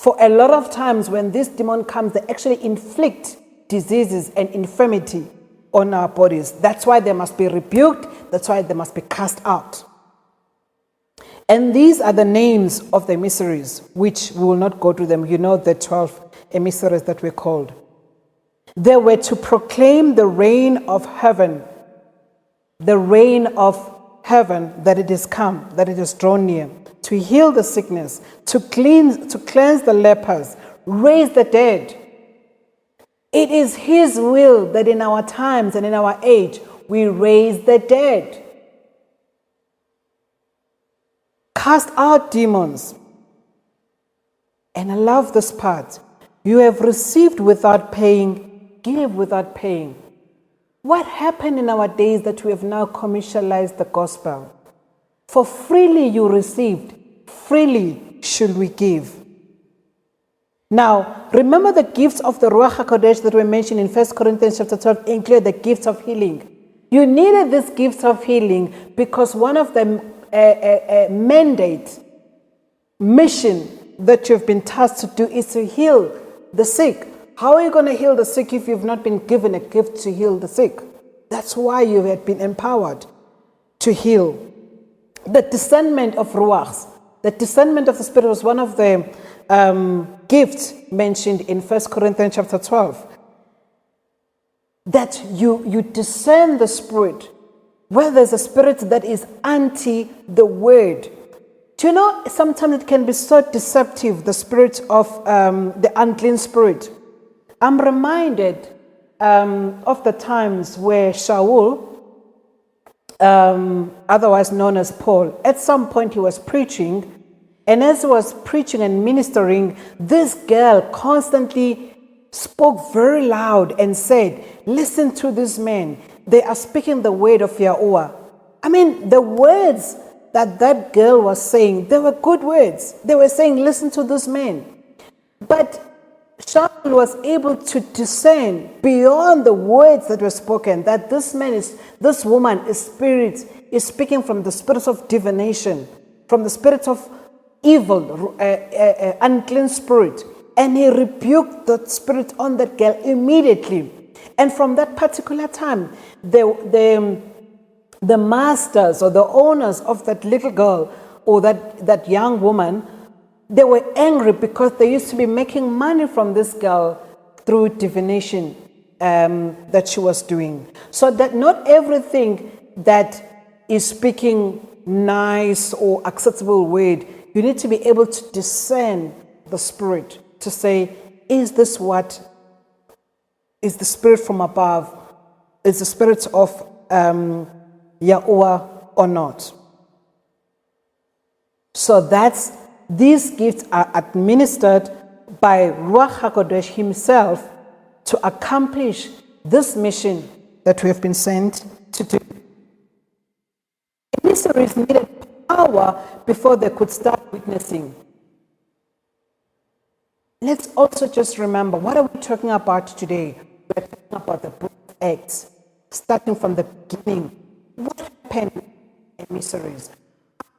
For a lot of times when this demon comes, they actually inflict diseases and infirmity on our bodies. That's why they must be rebuked. That's why they must be cast out. And these are the names of the emissaries, which we will not go to them. You know the 12 emissaries that were called. They were to proclaim the reign of heaven, that it is come, that it is drawn near, to heal the sickness, to cleanse the lepers, raise the dead. It is His will that in our times and in our age, we raise the dead. Cast out demons. And I love this part. You have received without paying, give without paying. What happened in our days that we have now commercialized the gospel? For freely you received, freely should we give. Now, remember the gifts of the Ruach HaKodesh that were mentioned in 1 Corinthians chapter 12 include the gifts of healing. You needed these gifts of healing because one of the mission that you've been tasked to do is to heal the sick. How are you going to heal the sick if you've not been given a gift to heal the sick? That's why you have been empowered to heal. The discernment of Ruachs, the discernment of the Spirit was one of the gifts mentioned in 1 Corinthians chapter 12. That you discern the Spirit, where there's a spirit that is anti the word. Do you know, sometimes it can be so deceptive, the spirit of the unclean spirit. I'm reminded of the times where Shaul, otherwise known as Paul, at some point he was preaching, and as he was preaching and ministering, this girl constantly spoke very loud and said, listen to this man. They are speaking the word of Yahuwah. I mean, the words that girl was saying, they were good words. They were saying, listen to this man. But Shaul was able to discern beyond the words that were spoken that this woman is speaking from the spirit of divination, from the spirit of evil, unclean spirit. And he rebuked the spirit on that girl immediately. And from that particular time, the masters or the owners of that little girl or that young woman, they were angry because they used to be making money from this girl through divination that she was doing. So that not everything that is speaking nice or acceptable word, you need to be able to discern the spirit to say, is this what is the spirit from above? Is the spirit of Yahuwah or not? So these gifts are administered by Ruach HaKodesh himself to accomplish this mission that we have been sent to do. Emissaries needed power before they could start witnessing. Let's also just remember, what are we talking about today? We're talking about the book of Acts, starting from the beginning. What happened in Emissaries?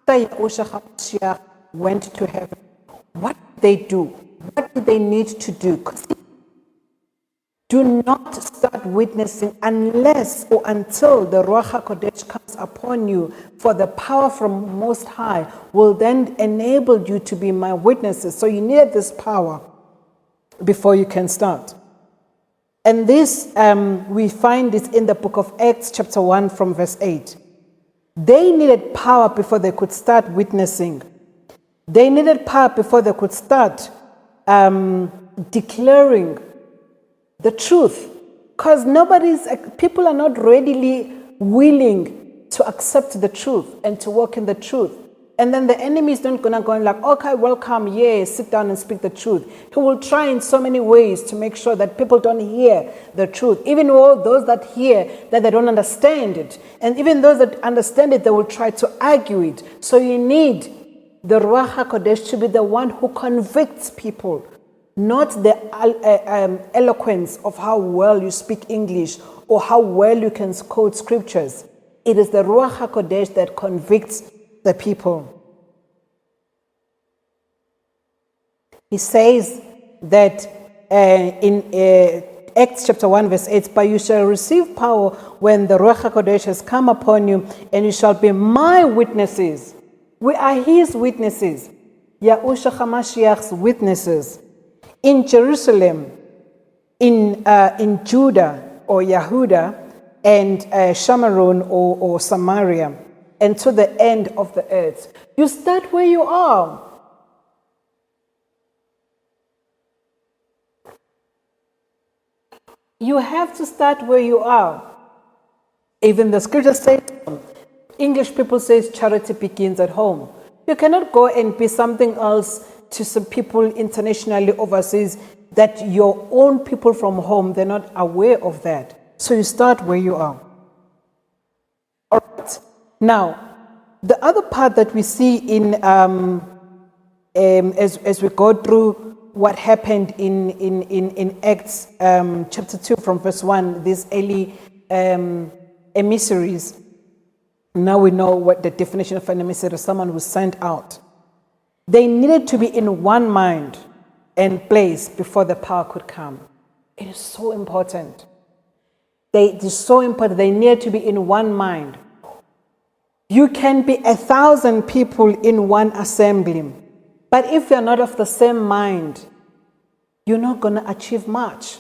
After Yahusha the Messiah went to heaven, what did they do? What did they need to do? Do not start witnessing unless or until the Ruach HaKodesh comes upon you, for the power from Most High will then enable you to be my witnesses. So you need this power before you can start. And this, we find this in the book of Acts chapter 1 from verse 8. They needed power before they could start witnessing. They needed power before they could start declaring the truth. Because people are not readily willing to accept the truth and to walk in the truth. And then the enemy is not going to go like, okay, welcome, sit down and speak the truth. He will try in so many ways to make sure that people don't hear the truth. Even all those that hear, that they don't understand it. And even those that understand it, they will try to argue it. So you need the Ruach HaKodesh to be the one who convicts people, not the eloquence of how well you speak English or how well you can quote scriptures. It is the Ruach HaKodesh that convicts the people. He says that in Acts chapter 1 verse 8, but you shall receive power when the Ruach HaKodesh has come upon you, and you shall be my witnesses. We are his witnesses. Yahusha HaMashiach's witnesses. In Jerusalem, in Judah or Yehuda, and Shamaron or Samaria, and to the end of the earth. You start where you are. You have to start where you are. Even the scripture says, English people say charity begins at home. You cannot go and be something else to some people internationally overseas that your own people from home, they're not aware of that. So you start where you are. All right. Now, the other part that we see in as we go through what happened in Acts chapter 2 from verse 1, these early emissaries. Now we know what the definition of an emissary is: someone who sent out. They needed to be in one mind and place before the power could come. It is so important. It is so important. They needed to be in one mind. You can be 1,000 people in one assembly, but if you're not of the same mind, you're not going to achieve much.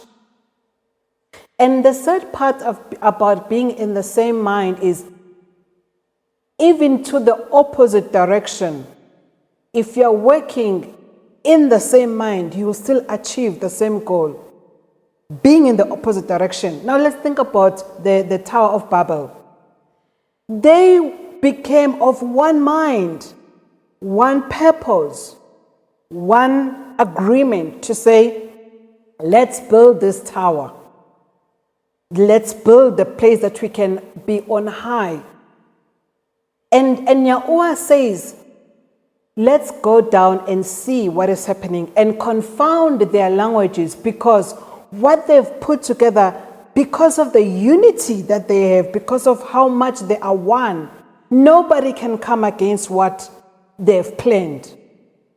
And the third part about being in the same mind is even to the opposite direction. If you're working in the same mind, you will still achieve the same goal. Being in the opposite direction. Now let's think about the Tower of Babel. They became of one mind, one purpose, one agreement to say, let's build this tower. Let's build the place that we can be on high. And Yahuwah says, let's go down and see what is happening and confound their languages, because what they've put together, because of the unity that they have, because of how much they are one, nobody can come against what they've planned.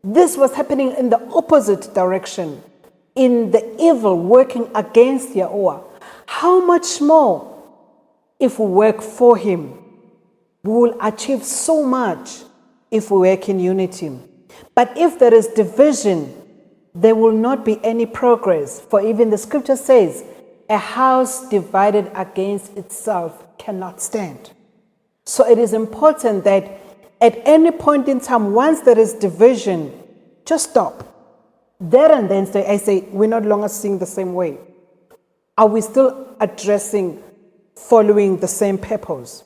This was happening in the opposite direction, in the evil working against Yahuwah. How much more if we work for him? We will achieve so much if we work in unity. But if there is division, there will not be any progress. For even the scripture says, a house divided against itself cannot stand. So it is important that at any point in time, once there is division, just stop. There and then say, we're no longer seeing the same way. Are we still addressing, following the same purpose?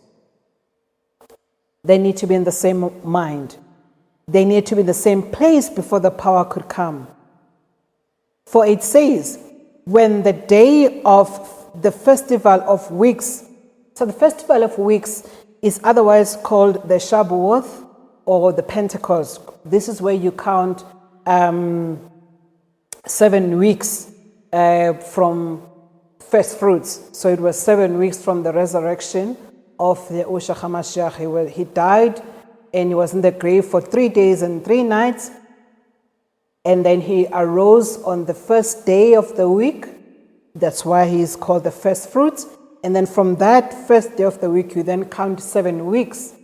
They need to be in the same mind. They need to be in the same place before the power could come. For it says, when the day of the festival of weeks, so the festival of weeks is otherwise called the Shavuot or the Pentecost. This is where you count 7 weeks from first fruits. So it was 7 weeks from the resurrection of the Yahusha HaMashiach. He died and he was in the grave for 3 days and 3 nights. And then he arose on the first day of the week. That's why he is called the first fruits. And then from that first day of the week, you then count 7 weeks.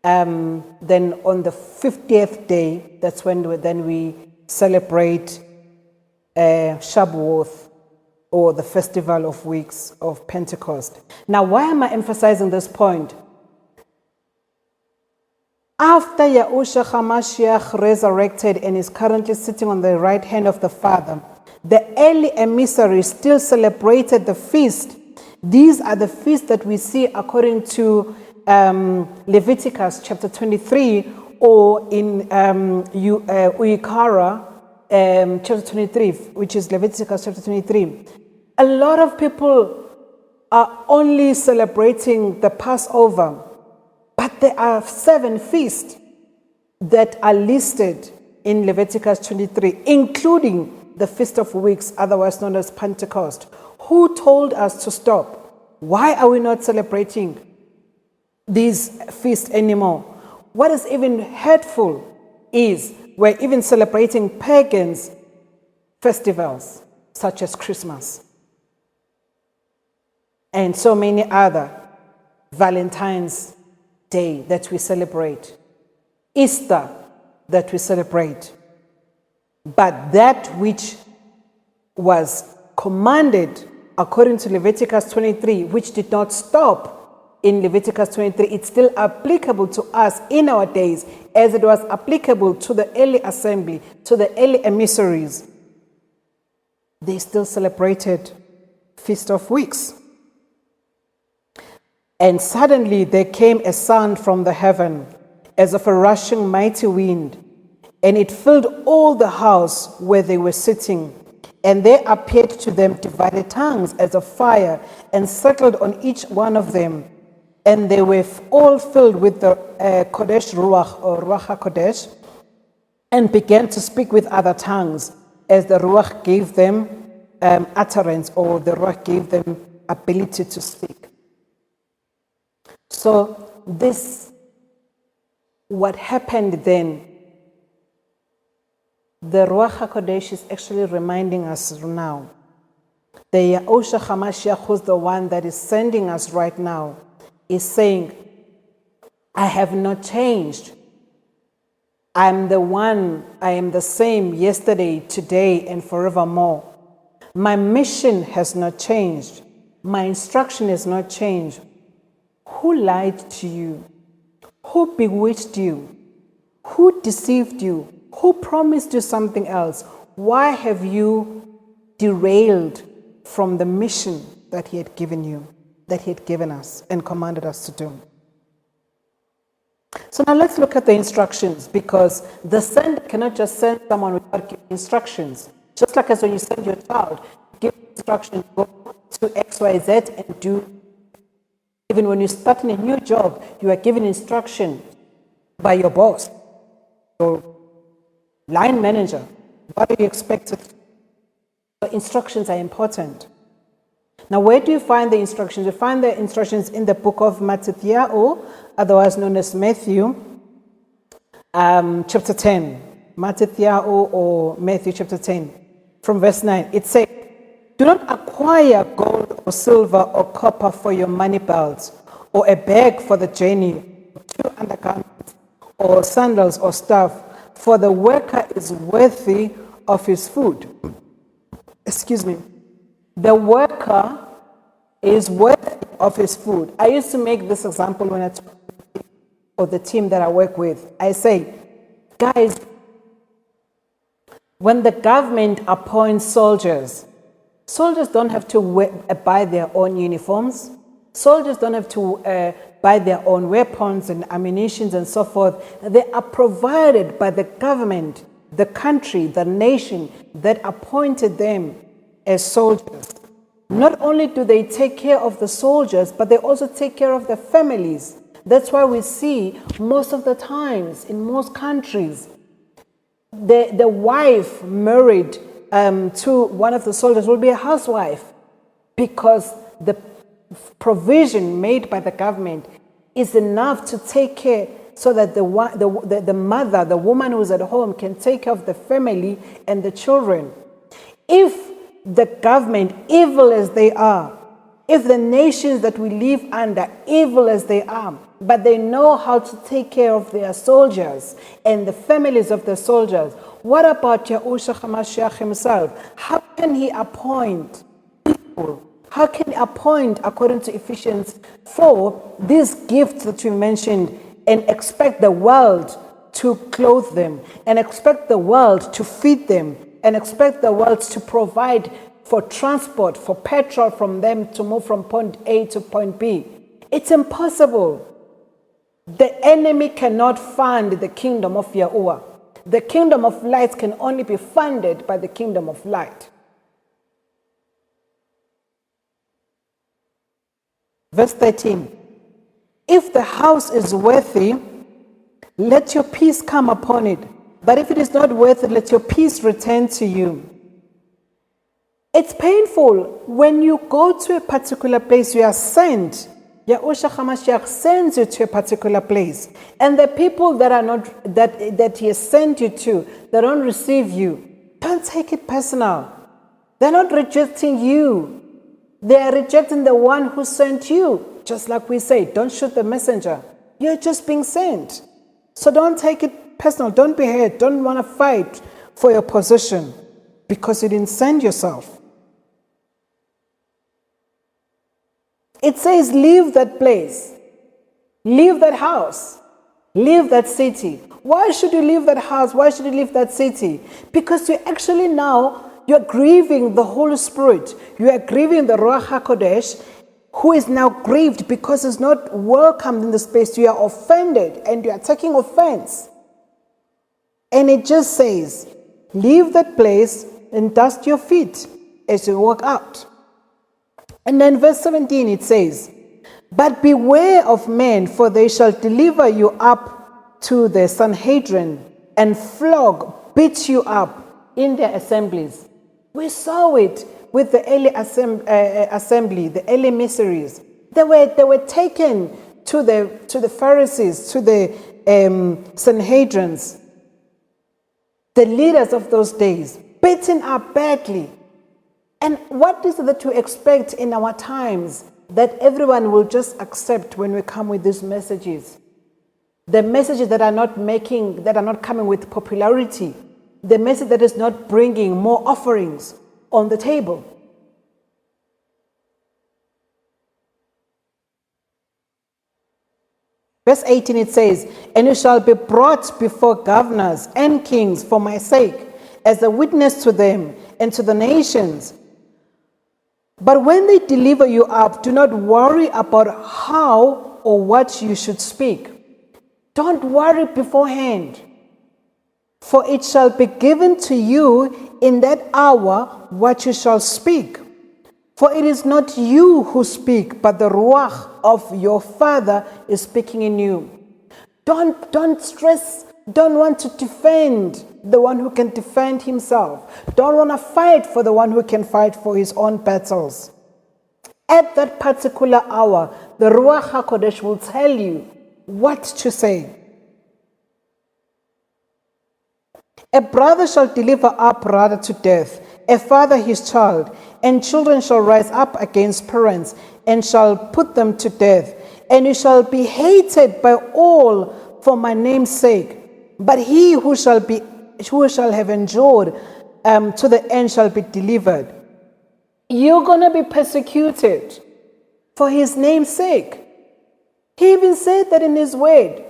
Then on the 50th day, that's when we celebrate Shavuot, or the festival of weeks of Pentecost. Now, why am I emphasizing this point? After Yahusha HaMashiach resurrected and is currently sitting on the right hand of the Father, the early emissaries still celebrated the feast. These are the feasts that we see according to Leviticus chapter 23, or in Uikara chapter 23, which is Leviticus chapter 23. A lot of people are only celebrating the Passover, but there are 7 feasts that are listed in Leviticus 23, including the Feast of Weeks, otherwise known as Pentecost. Who told us to stop? Why are we not celebrating these feasts anymore? What is even hurtful is were even celebrating pagans' festivals, such as Christmas and so many other, Valentine's Day that we celebrate, Easter that we celebrate. But that which was commanded according to Leviticus 23, which did not stop in Leviticus 23, it's still applicable to us in our days as it was applicable to the early assembly, to the early emissaries. They still celebrated Feast of Weeks. And suddenly there came a sound from the heaven as of a rushing mighty wind, and it filled all the house where they were sitting. And there appeared to them divided tongues as of fire, and settled on each one of them. And they were all filled with the Kodesh Ruach, or Ruach HaKodesh, and began to speak with other tongues, as the Ruach gave them utterance, or the Ruach gave them ability to speak. So this, what happened then, the Ruach HaKodesh is actually reminding us now. The Yahusha HaMashiach, who's the one that is sending us right now, is saying, I have not changed. I'm the one, I am the same yesterday, today, and forevermore. My mission has not changed. My instruction has not changed. Who lied to you? Who bewitched you? Who deceived you? Who promised you something else? Why have you derailed from the mission that he had given you, that he had given us and commanded us to do? So now let's look at the instructions, because the sender cannot just send someone without giving instructions. Just like as when you send your child, give instructions, go to X, Y, Z and do. Even when you start in a new job, you are given instruction by your boss, your line manager. What are you expected? The instructions are important. Now, where do you find the instructions? You find the instructions in the book of Matthew, otherwise known as Matthew, chapter 10. Matthew or Matthew chapter 10, from verse 9. It says, do not acquire gold or silver or copper for your money belts, or a bag for the journey, or 2 undergarments, or sandals or staff, for the worker is worthy of his food. Excuse me. The worker is worthy of his food. I used to make this example when I talk to the team that I work with. I say, guys, when the government appoints soldiers, soldiers don't have to buy their own uniforms. Soldiers don't have to buy their own weapons and ammunition and so forth. They are provided by the government, the country, the nation that appointed them as soldiers. Not only do they take care of the soldiers, but they also take care of the families. That's why we see most of the times in most countries, the wife married to one of the soldiers will be a housewife, because the provision made by the government is enough to take care, so that the mother, the woman who's at home, can take care of the family and the children. If the government, evil as they are, if the nations that we live under, evil as they are, but they know how to take care of their soldiers and the families of the soldiers, what about Yahusha HaMashiach himself? How can he appoint people? How can he appoint, according to Ephesians 4, these gifts that we mentioned, and expect the world to clothe them, and expect the world to feed them, and expect the world to provide for transport, for petrol from them to move from point A to point B? It's impossible. The enemy cannot fund the kingdom of Yahuwah. The kingdom of light can only be funded by the kingdom of light. Verse 13. If the house is worthy, let your peace come upon it. But if it is not worthy, let your peace return to you. It's painful when you go to a particular place, you are sent Yahusha HaMashiach sends you to a particular place, and the people that are not that He has sent you to, that don't receive you, don't take it personal. They're not rejecting you. They are rejecting the one who sent you. Just like we say, don't shoot the messenger. You're just being sent. So don't take it personal. Don't be hurt. Don't want to fight for your position because you didn't send yourself. It says, leave that place. Leave that house. Leave that city. Why should you leave that house? Why should you leave that city? Because you're grieving the Holy Spirit. You are grieving the Ruach HaKodesh, who is now grieved because he's not welcomed in the space. You are offended and you are taking offense. And it just says, leave that place and dust your feet as you walk out. And then verse 17 it says, but beware of men, for they shall deliver you up to the Sanhedrin and beat you up in their assemblies. We saw it with the early assembly, the early emissaries. They were taken to the Pharisees, to the Sanhedrins, the leaders of those days, beaten up badly. And what is it to expect in our times that everyone will just accept when we come with these messages? The messages that are not coming with popularity, the message that is not bringing more offerings on the table. Verse 18 it says, and you shall be brought before governors and kings for my sake, as a witness to them and to the nations. But when they deliver you up, do not worry about how or what you should speak. Don't worry beforehand, for it shall be given to you in that hour what you shall speak. For it is not you who speak, but the Ruach of your Father is speaking in you. Don't stress. Don't want to defend the one who can defend himself. Don't want to fight for the one who can fight for his own battles. At that particular hour, the Ruach HaKodesh will tell you what to say. A brother shall deliver up brother to death, a father his child, and children shall rise up against parents, and shall put them to death. And you shall be hated by all for my name's sake. But he who shall have endured to the end shall be delivered. You're going to be persecuted for his name's sake. He even said that in his word.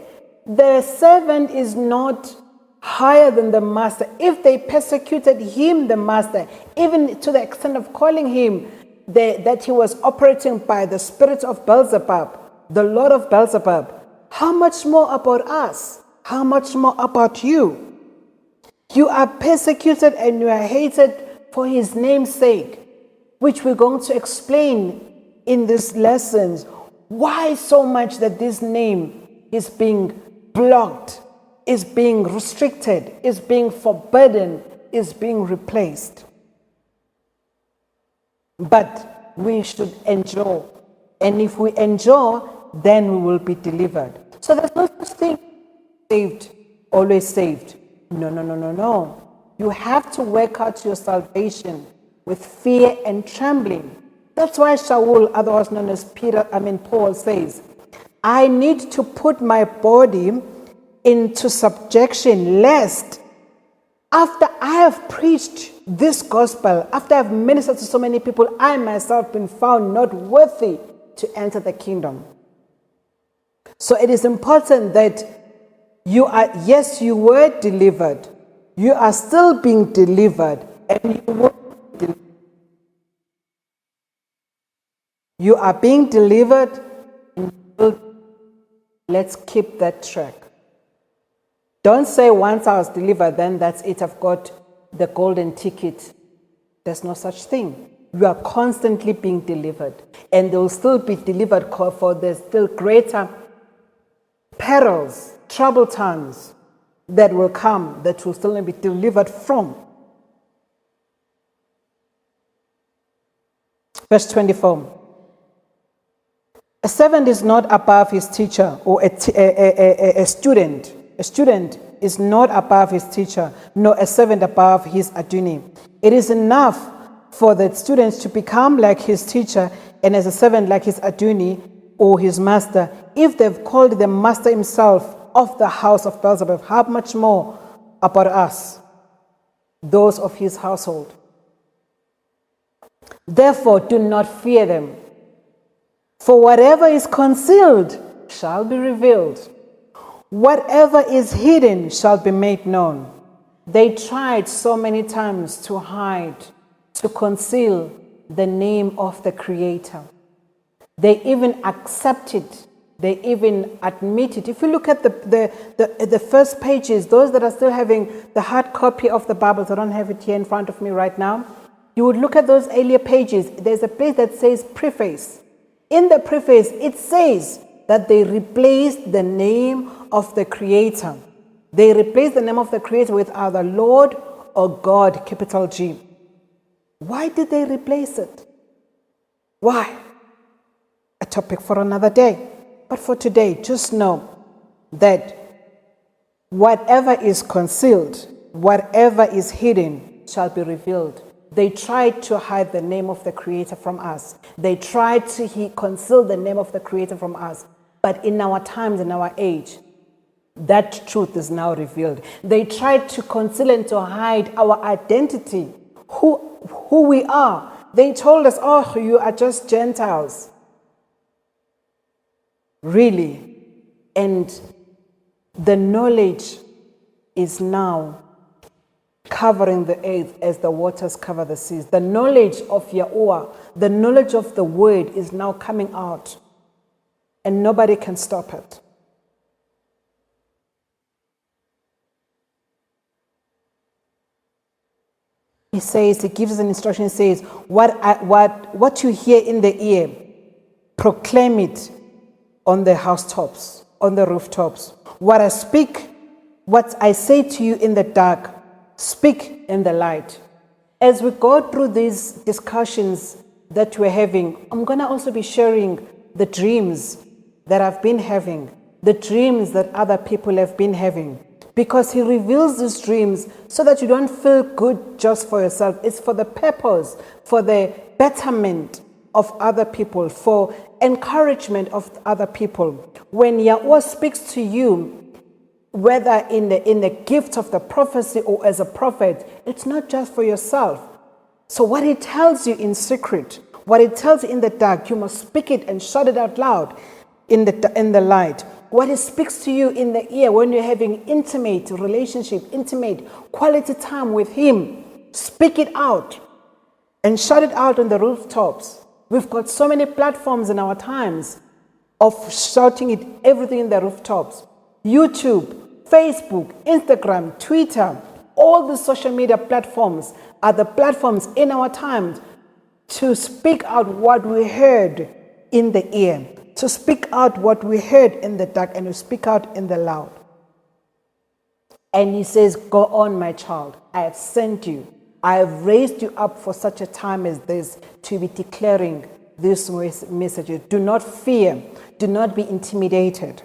The servant is not higher than the master. If they persecuted him, the master, even to the extent of calling him that he was operating by the spirit of Beelzebub, the Lord of Beelzebub, how much more about us? How much more about you? You are persecuted and you are hated for his name's sake, which we're going to explain in these lessons. Why so much that this name is being blocked, is being restricted, is being forbidden, is being replaced. But we should endure. And if we endure, then we will be delivered. So there's no such thing. Saved, always saved. No. You have to work out your salvation with fear and trembling. That's why Shaul, otherwise known as Paul, says, I need to put my body into subjection, lest after I have preached this gospel, after I've ministered to so many people, I myself been found not worthy to enter the kingdom. So it is important that you were delivered. You are still being delivered, and you will be delivered. You are being delivered. Let's keep that track. Don't say once I was delivered, then that's it. I've got the golden ticket. There's no such thing. You are constantly being delivered, and they will still be delivered for there's still greater perils, trouble times that will come, that will still be delivered from. Verse 24. A servant is not above his teacher, or a student. A student is not above his teacher, nor a servant above his attorney. It is enough for the student to become like his teacher, and as a servant like his attorney or his master. If they've called the master himself of the house of Beelzebub, how much more about us, those of his household? Therefore, do not fear them. For whatever is concealed shall be revealed. Whatever is hidden shall be made known. They tried so many times to hide, to conceal the name of the Creator. They even accepted, they even admitted. If you look at the first pages, those that are still having the hard copy of the Bibles, I don't have it here in front of me right now, you would look at those earlier pages. There's a place that says preface. In the preface, it says that they replaced the name of the Creator. They replaced the name of the Creator with either Lord or God, capital G. Why did they replace it? Why? A topic for another day. But for today, just know that whatever is concealed, whatever is hidden shall be revealed. They tried to hide the name of the Creator from us. They tried to conceal the name of the Creator from us. But in our times, in our age, that truth is now revealed. They tried to conceal and to hide our identity, who we are. They told us, oh, you are just Gentiles. Really. And the knowledge is now covering the earth as the waters cover the seas. The knowledge of Yahuwah, the knowledge of the word is now coming out. And nobody can stop it. He says, he gives us an instruction, he says, what you hear in the ear, proclaim it on the housetops, on the rooftops. What I say to you in the dark, speak in the light. As we go through these discussions that we're having, I'm going to also be sharing the dreams that I've been having, the dreams that other people have been having. Because he reveals these dreams so that you don't feel good just for yourself. It's for the purpose, for the betterment of other people, for encouragement of other people. When Yahuwah speaks to you, whether in the gift of the prophecy or as a prophet, it's not just for yourself. So what he tells you in secret, what he tells you in the dark, you must speak it and shout it out loud in the light. What he speaks to you in the ear when you're having intimate relationship, intimate quality time with him, speak it out and shout it out on the rooftops. We've got so many platforms in our times of shouting it, everything in the rooftops. YouTube, Facebook, Instagram, Twitter, all the social media platforms are the platforms in our times to speak out what we heard in the ear, to speak out what we heard in the dark, and to speak out in the loud. And he says, go on, my child. I have sent you. I have raised you up for such a time as this to be declaring this message. Do not fear. Do not be intimidated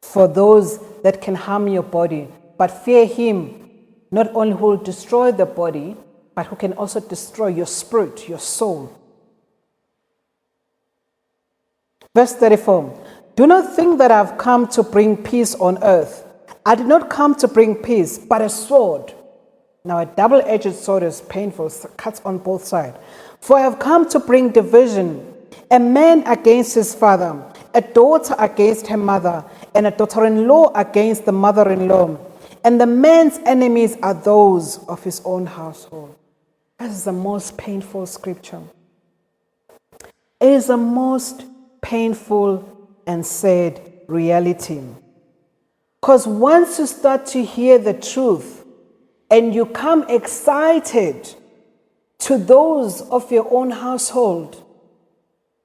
for those that can harm your body, but fear him, not only who will destroy the body, but who can also destroy your spirit, your soul. Verse 34, do not think that I have come to bring peace on earth. I did not come to bring peace, but a sword. Now a double-edged sword is painful, cuts on both sides. For I have come to bring division, a man against his father, a daughter against her mother, and a daughter-in-law against the mother-in-law. And the man's enemies are those of his own household. That is the most painful scripture. It is the most painful and sad reality. Because once you start to hear the truth and you come excited to those of your own household,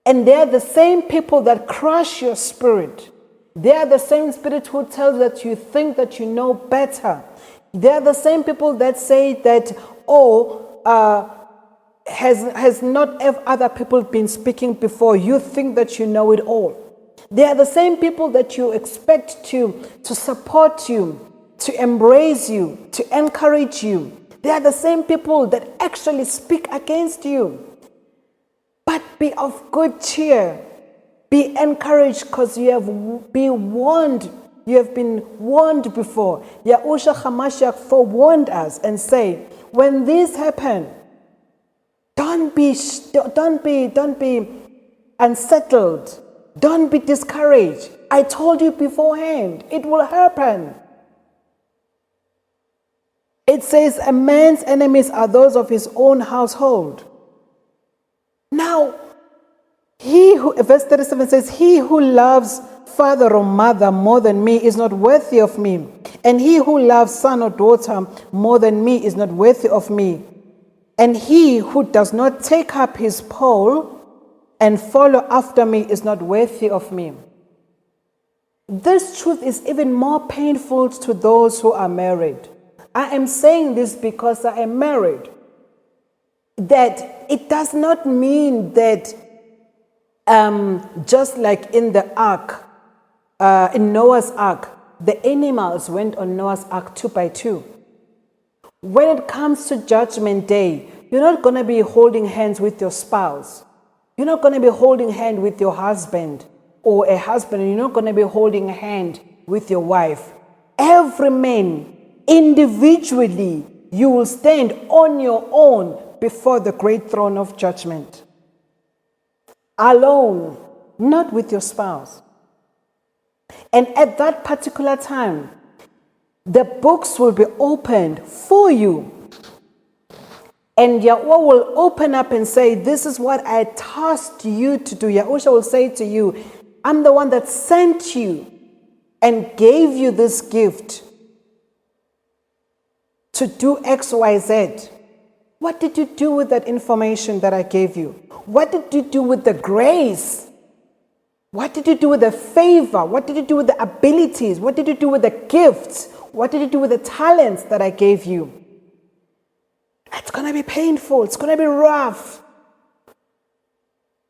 and they're the same people that crush your spirit. They are the same spirit who tells that you think that you know better. They are the same people that say that, has not other people been speaking before? You think that you know it all. They are the same people that you expect to support you, to embrace you, to encourage you. They are the same people that actually speak against you. But be of good cheer. Be encouraged because you have been warned. You have been warned before. Yahusha the Messiah forewarned us and say, when this happen, don't be unsettled. Don't be discouraged. I told you beforehand, it will happen. It says a man's enemies are those of his own household. Now, verse 37 says, he who loves father or mother more than me is not worthy of me. And he who loves son or daughter more than me is not worthy of me. And he who does not take up his pole and follow after me is not worthy of me. This truth is even more painful to those who are married. I am saying this because I am married. That it does not mean that just like in the ark, in Noah's ark, the animals went on Noah's ark 2 by 2. When it comes to Judgment Day, you're not going to be holding hands with your spouse. You're not going to be holding hand with your husband or a husband. You're not going to be holding a hand with your wife. Every man, individually, you will stand on your own before the great throne of judgment. Alone, not with your spouse. And at that particular time, the books will be opened for you. And Yahweh will open up and say, this is what I tasked you to do. Yahusha will say to you, I'm the one that sent you and gave you this gift to do X, Y, Z. What did you do with that information that I gave you? What did you do with the grace? What did you do with the favor? What did you do with the abilities? What did you do with the gifts? What did you do with the talents that I gave you? It's going to be painful. It's going to be rough.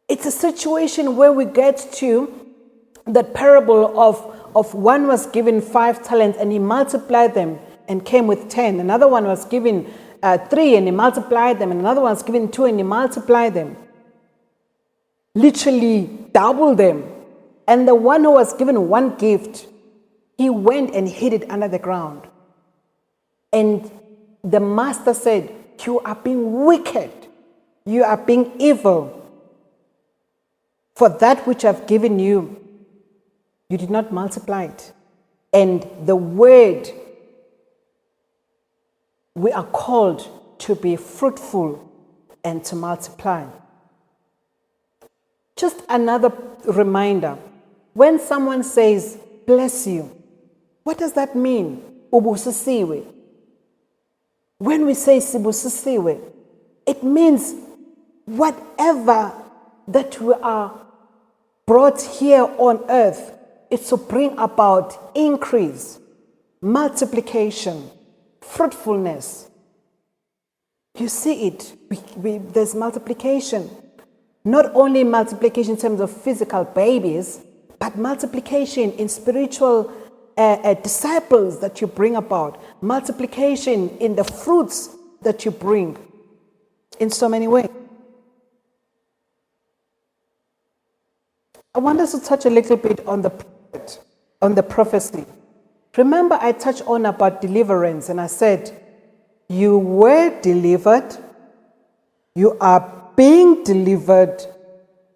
It's a situation where we get to the parable of one was given 5 talents and he multiplied them and came with 10. Another one was given 3 and he multiplied them. And another one was given 2 and he multiplied them. Literally double them. And the one who was given 1 gift, he went and hid it under the ground. And the master said, you are being wicked. You are being evil. For that which I've given you, you did not multiply it. And the word, we are called to be fruitful and to multiply. Just another reminder. When someone says, bless you, what does that mean? Ubusisiwe. When we say sibusisiwe, it means whatever that we are brought here on earth is to bring about increase, multiplication, fruitfulness. You see it. There's multiplication. Not only multiplication in terms of physical babies, but multiplication in spiritual disciples that you bring about, multiplication in the fruits that you bring in so many ways. I want us to touch a little bit on the prophecy. Remember, I touched on about deliverance, and I said, you were delivered, you are being delivered,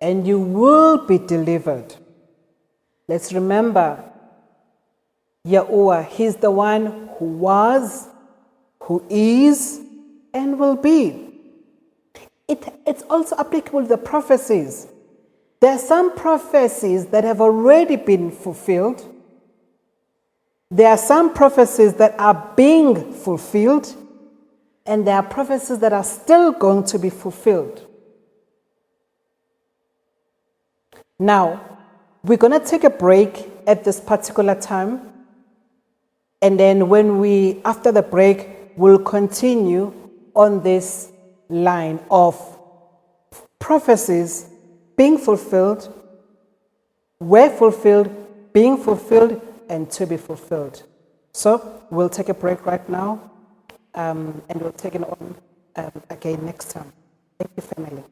and you will be delivered. Let's remember, Yahuwah, He's the one who was, who is, and will be. It's also applicable to the prophecies. There are some prophecies that have already been fulfilled. There are some prophecies that are being fulfilled. And there are prophecies that are still going to be fulfilled. Now, we're going to take a break at this particular time. And then after the break, we'll continue on this line of prophecies being fulfilled, were fulfilled, being fulfilled, and to be fulfilled. So we'll take a break right now, and we'll take it on again next time. Thank you, family.